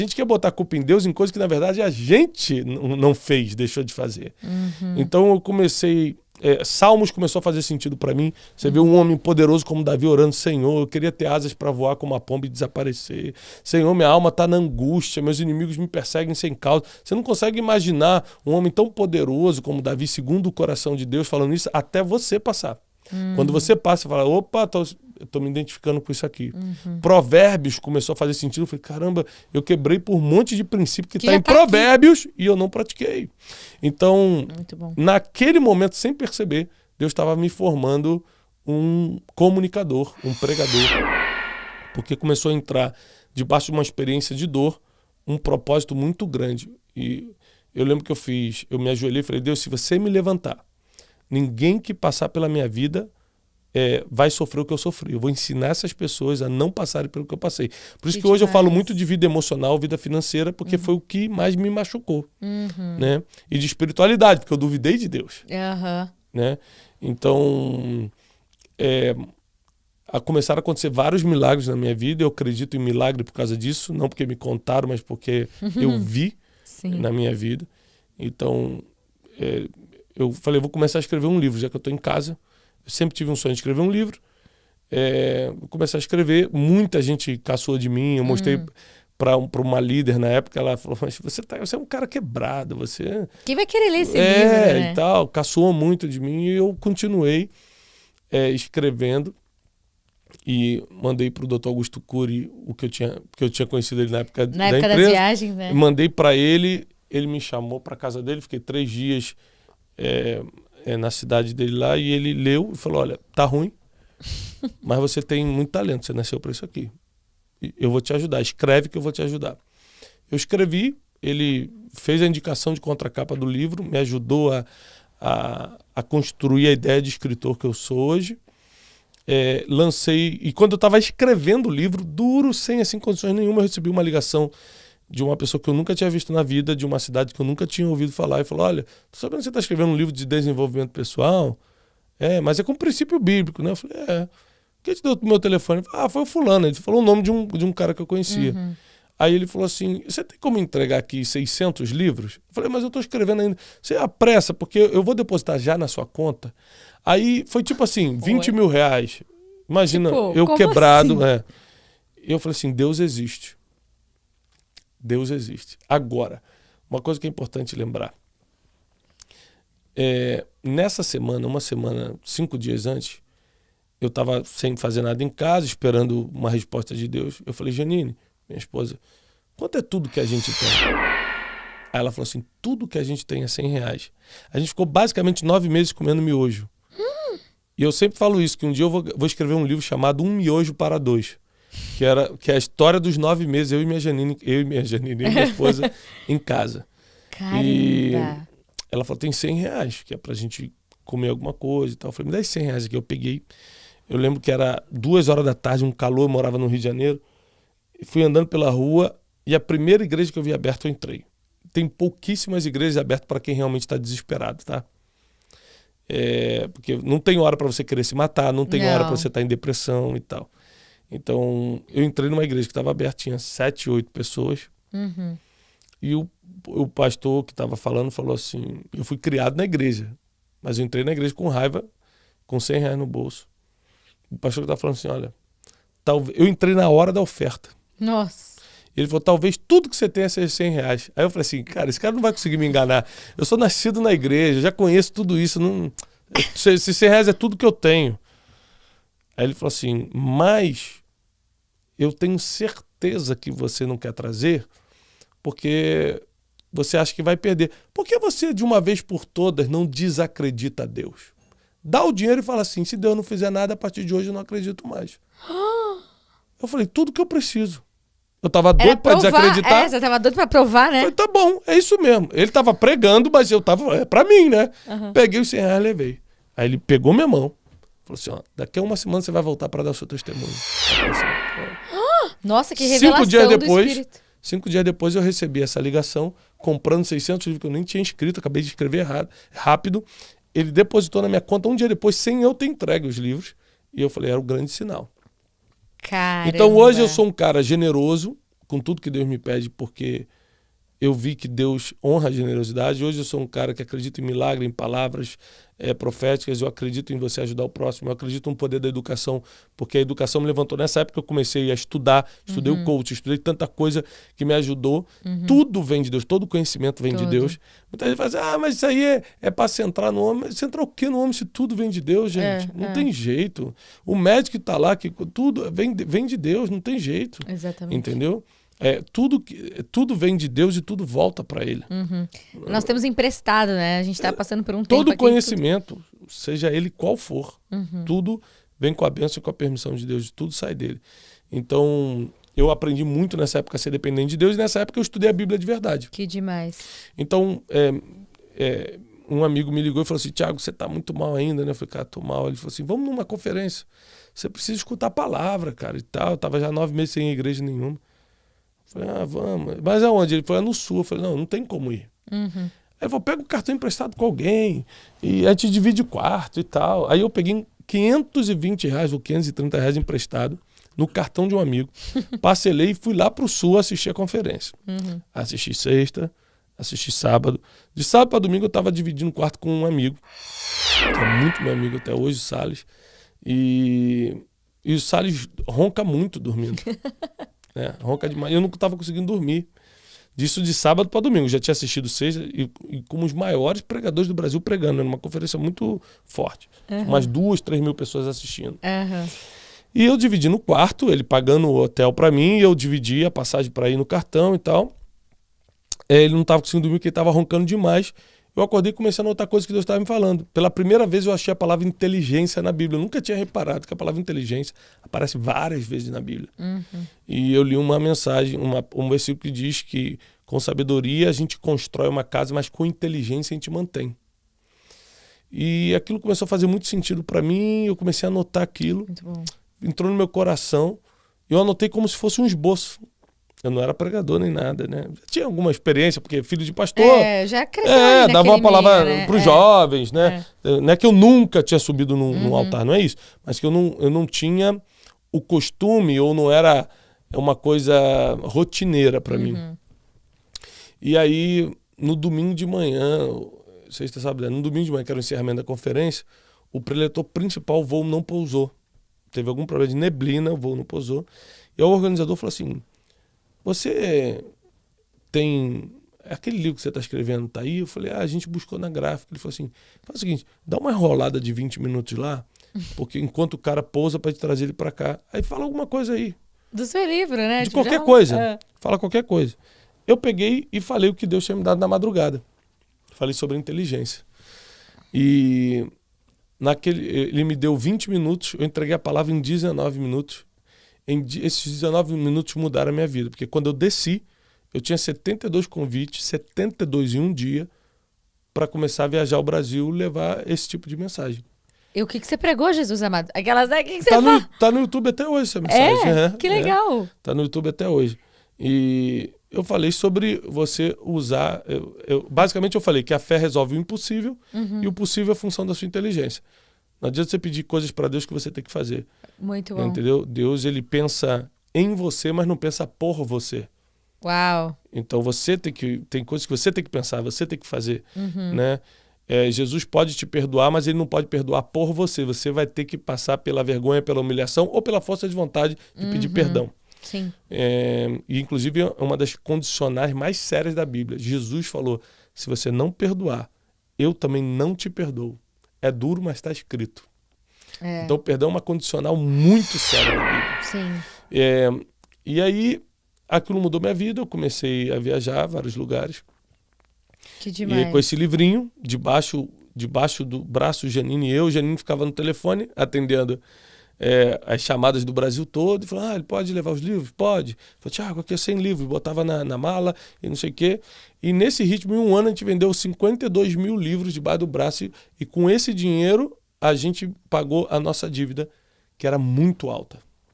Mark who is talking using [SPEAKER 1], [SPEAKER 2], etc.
[SPEAKER 1] A gente quer botar a culpa em Deus em coisas que, na verdade, a gente não fez, deixou de fazer. Então, eu comecei... Salmos começou a fazer sentido para mim. Você vê um homem poderoso como Davi orando: Senhor, eu queria ter asas para voar como a pomba e desaparecer. Senhor, minha alma está na angústia, meus inimigos me perseguem sem causa. Você não consegue imaginar um homem tão poderoso como Davi, segundo o coração de Deus, falando isso, até você passar. Quando você passa, você fala: opa, eu tô me identificando com isso aqui. Provérbios começou a fazer sentido. Eu falei: caramba, eu quebrei por um monte de princípio que está em Provérbios e eu não pratiquei. Então, naquele momento, sem perceber, Deus estava me formando um comunicador, um pregador. Porque começou a entrar, debaixo de uma experiência de dor, um propósito muito grande. E eu lembro que eu me ajoelhei e falei: Deus, se você me levantar, ninguém que passar pela minha vida vai sofrer o que eu sofri. Eu vou ensinar essas pessoas a não passarem pelo que eu passei. Por isso que hoje eu falo muito de vida emocional, vida financeira, porque foi o que mais me machucou. Né? E de espiritualidade, porque eu duvidei de Deus. Né? Então, começaram a acontecer vários milagres na minha vida. Eu acredito em milagre por causa disso, não porque me contaram, mas porque eu vi na minha vida. Então, eu falei: vou começar a escrever um livro, já que eu estou em casa. Eu sempre tive um sonho de escrever um livro. Vou começar a escrever. Muita gente caçou de mim. Eu mostrei para uma líder na época. Ela falou: mas você é um cara quebrado.
[SPEAKER 2] Quem vai querer ler esse livro, né?
[SPEAKER 1] E tal. Caçou muito de mim. E eu continuei escrevendo. E mandei para o Dr. Augusto Cury que eu tinha conhecido ele na época da empresa.
[SPEAKER 2] Das viagens, né?
[SPEAKER 1] Mandei para ele. Ele me chamou para casa dele. Fiquei 3 dias... na cidade dele lá, e ele leu e falou: olha, tá ruim, mas você tem muito talento, você nasceu para isso aqui. Eu vou te ajudar, escreve que eu vou te ajudar. Eu escrevi, ele fez a indicação de contracapa do livro, me ajudou a construir a ideia de escritor que eu sou hoje. Lancei, e quando eu estava escrevendo o livro, duro, sem assim, condições nenhuma, eu recebi uma ligação de uma pessoa que eu nunca tinha visto na vida, de uma cidade que eu nunca tinha ouvido falar, e falou: olha, tô sabendo que você está escrevendo um livro de desenvolvimento pessoal, mas é com princípio bíblico, né? Eu falei: quem te deu o meu telefone? Ele falou: foi o fulano. Ele falou o nome de um cara que eu conhecia. Aí ele falou assim: você tem como entregar aqui 600 livros? Eu falei: mas eu estou escrevendo ainda. Você apressa, porque eu vou depositar já na sua conta. Aí foi tipo assim, 20 mil reais. Imagina, tipo, eu quebrado. Assim? Eu falei assim: Deus existe. Deus existe. Agora, uma coisa que é importante lembrar. Nessa semana, 5 dias antes, eu estava sem fazer nada em casa, esperando uma resposta de Deus. Eu falei: Janine, minha esposa, quanto é tudo que a gente tem? Aí ela falou assim: tudo que a gente tem é 100 reais. A gente ficou basicamente 9 meses comendo miojo. E eu sempre falo isso, que um dia eu vou escrever um livro chamado Um Miojo para Dois. Que é a história dos 9 meses, eu e minha Janine, minha esposa, em casa.
[SPEAKER 2] Caramba.
[SPEAKER 1] E ela falou: tem 100 reais, que é pra gente comer alguma coisa e tal. Eu falei: me dá 100 reais aqui. Eu peguei. Eu lembro que era 2 horas da tarde, um calor, eu morava no Rio de Janeiro. Fui andando pela rua e a primeira igreja que eu vi aberta, eu entrei. Tem pouquíssimas igrejas abertas para quem realmente está desesperado, tá? Porque não tem hora para você querer se matar, não tem hora para você estar em depressão e tal. Então, eu entrei numa igreja que estava aberta, tinha 7, 8 pessoas. E o pastor que estava falando falou assim: eu fui criado na igreja, mas eu entrei na igreja com raiva, com 100 reais no bolso. O pastor que estava falando assim: olha, eu entrei na hora da oferta.
[SPEAKER 2] Nossa.
[SPEAKER 1] Ele falou: talvez tudo que você tenha seja 100 reais. Aí eu falei assim: cara, esse cara não vai conseguir me enganar. Eu sou nascido na igreja, já conheço tudo isso. Esses 100 reais é tudo que eu tenho. Aí ele falou assim: mas eu tenho certeza que você não quer trazer porque você acha que vai perder. Por que você, de uma vez por todas, não desacredita a Deus? Dá o dinheiro e fala assim: se Deus não fizer nada, a partir de hoje eu não acredito mais. Eu falei: tudo que eu preciso. Eu tava doido pra desacreditar.
[SPEAKER 2] Você tava doido pra provar, né?
[SPEAKER 1] Eu falei: tá bom, é isso mesmo. Ele tava pregando, mas eu tava... É pra mim, né? Peguei os 100 reais e levei. Aí ele pegou minha mão. Falou assim: ó, daqui a 1 semana você vai voltar para dar o seu testemunho. Assim,
[SPEAKER 2] nossa, que revelação do Espírito.
[SPEAKER 1] 5 dias depois eu recebi essa ligação, comprando 600 livros que eu nem tinha escrito, acabei de escrever rápido. Ele depositou na minha conta 1 dia depois, sem eu ter entregue os livros. E eu falei: era o grande sinal.
[SPEAKER 2] Caramba.
[SPEAKER 1] Então hoje eu sou um cara generoso, com tudo que Deus me pede, porque eu vi que Deus honra a generosidade. Hoje eu sou um cara que acredita em milagre, em palavras proféticas. Eu acredito em você ajudar o próximo. Eu acredito no poder da educação, porque a educação me levantou. Nessa época eu comecei a estudar, estudei o coach, estudei tanta coisa que me ajudou. Tudo vem de Deus, todo conhecimento vem de Deus. Muita gente fala assim, mas isso aí é para centrar no homem. Centrar o quê no homem se tudo vem de Deus, gente? Não tem jeito. O médico que está lá, que tudo vem de Deus, não tem jeito.
[SPEAKER 2] Exatamente.
[SPEAKER 1] Entendeu? Tudo vem de Deus e tudo volta para Ele.
[SPEAKER 2] Nós temos emprestado, né? A gente está passando por um tempo
[SPEAKER 1] todo
[SPEAKER 2] aqui,
[SPEAKER 1] conhecimento, seja ele qual for, tudo vem com a bênção e com a permissão de Deus, tudo sai dele. Então, eu aprendi muito nessa época a ser dependente de Deus, e nessa época eu estudei a Bíblia de verdade.
[SPEAKER 2] Que demais.
[SPEAKER 1] Então, um amigo me ligou e falou assim, Thiago, você está muito mal ainda, né? Eu falei, cara, tô mal. Ele falou assim, vamos numa conferência. Você precisa escutar a palavra, cara, e tal. Eu tava já 9 meses sem igreja nenhuma. Eu falei, vamos. Mas aonde? Ele falou, no sul. Eu falei, não tem como ir. Aí ele falou, pega o cartão emprestado com alguém e a gente divide o quarto e tal. Aí eu peguei R$520 ou R$530 emprestado no cartão de um amigo, parcelei e fui lá pro sul assistir a conferência. Assisti sexta, assisti sábado. De sábado para domingo eu estava dividindo o quarto com um amigo, que é muito meu amigo até hoje, o Salles. E o Salles ronca muito dormindo. Ronca demais. Eu não estava conseguindo dormir. Disso de sábado para domingo. Já tinha assistido sexta e com os maiores pregadores do Brasil pregando. Era uma conferência muito forte. Umas 2, 3 mil pessoas assistindo. E eu dividi no quarto, ele pagando o hotel para mim, e eu dividi a passagem para ir no cartão e tal. Ele não estava conseguindo dormir porque ele estava roncando demais. Eu acordei e comecei a notar coisas que Deus estava me falando. Pela primeira vez eu achei a palavra inteligência na Bíblia. Eu nunca tinha reparado que a palavra inteligência aparece várias vezes na Bíblia. E eu li uma mensagem, um versículo que diz que com sabedoria a gente constrói uma casa, mas com inteligência a gente mantém. E aquilo começou a fazer muito sentido para mim, eu comecei a anotar aquilo.
[SPEAKER 2] Muito bom.
[SPEAKER 1] Entrou no meu coração. Eu anotei como se fosse um esboço. Eu não era pregador nem nada, né? Tinha alguma experiência, porque filho de pastor...
[SPEAKER 2] já cresceu
[SPEAKER 1] dava uma palavra
[SPEAKER 2] meio, né?
[SPEAKER 1] para os jovens, né? Não é que eu nunca tinha subido num altar, não é isso. Mas que eu não tinha o costume, ou não era uma coisa rotineira para mim. E aí, no domingo de manhã, sexta, sábado, no domingo de manhã, que era o encerramento da conferência, o preletor principal, o voo não pousou. Teve algum problema de neblina, o voo não pousou. E o organizador falou assim... Você tem... Aquele livro que você está escrevendo está aí? Eu falei, a gente buscou na gráfica. Ele falou assim, faz o seguinte, dá uma enrolada de 20 minutos lá, porque enquanto o cara pousa para te trazer ele para cá. Aí fala alguma coisa aí.
[SPEAKER 2] Do seu livro, né?
[SPEAKER 1] De qualquer coisa. Fala qualquer coisa. Eu peguei e falei o que Deus tinha me dado na madrugada. Falei sobre inteligência. E ele me deu 20 minutos, eu entreguei a palavra em 19 minutos. Esses 19 minutos mudaram a minha vida, porque quando eu desci, eu tinha 72 convites, 72 em um dia, para começar a viajar ao Brasil e levar esse tipo de mensagem.
[SPEAKER 2] E o que você pregou, Jesus amado? Aquelas, o que você fala?
[SPEAKER 1] Tá no YouTube até hoje essa mensagem.
[SPEAKER 2] Que legal.
[SPEAKER 1] Tá no YouTube até hoje. E eu falei sobre você usar... basicamente eu falei que a fé resolve o impossível e o possível é a função da sua inteligência. Não adianta você pedir coisas para Deus que você tem que fazer.
[SPEAKER 2] Muito bom.
[SPEAKER 1] Entendeu? Deus, ele pensa em você, mas não pensa por você.
[SPEAKER 2] Uau.
[SPEAKER 1] Então tem coisas que você tem que pensar, você tem que fazer, né? Jesus pode te perdoar, mas ele não pode perdoar por você. Você vai ter que passar pela vergonha, pela humilhação ou pela força de vontade de pedir perdão.
[SPEAKER 2] Sim.
[SPEAKER 1] E inclusive é uma das condicionais mais sérias da Bíblia. Jesus falou, se você não perdoar, eu também não te perdoo. É duro, mas está escrito. Então, o perdão é uma condicional muito séria na Bíblia.
[SPEAKER 2] Sim.
[SPEAKER 1] E aí, aquilo mudou minha vida. Eu comecei a viajar a vários lugares.
[SPEAKER 2] Que demais.
[SPEAKER 1] E com esse livrinho, debaixo do braço, Janine ficava no telefone, atendendo as chamadas do Brasil todo. E falou, ele pode levar os livros? Pode. Falei, Thiago, aqui é 100 livros. Botava na mala e não sei o quê. E nesse ritmo, em um ano, a gente vendeu 52 mil livros debaixo do braço. E com esse dinheiro, a gente pagou a nossa dívida, que era muito alta.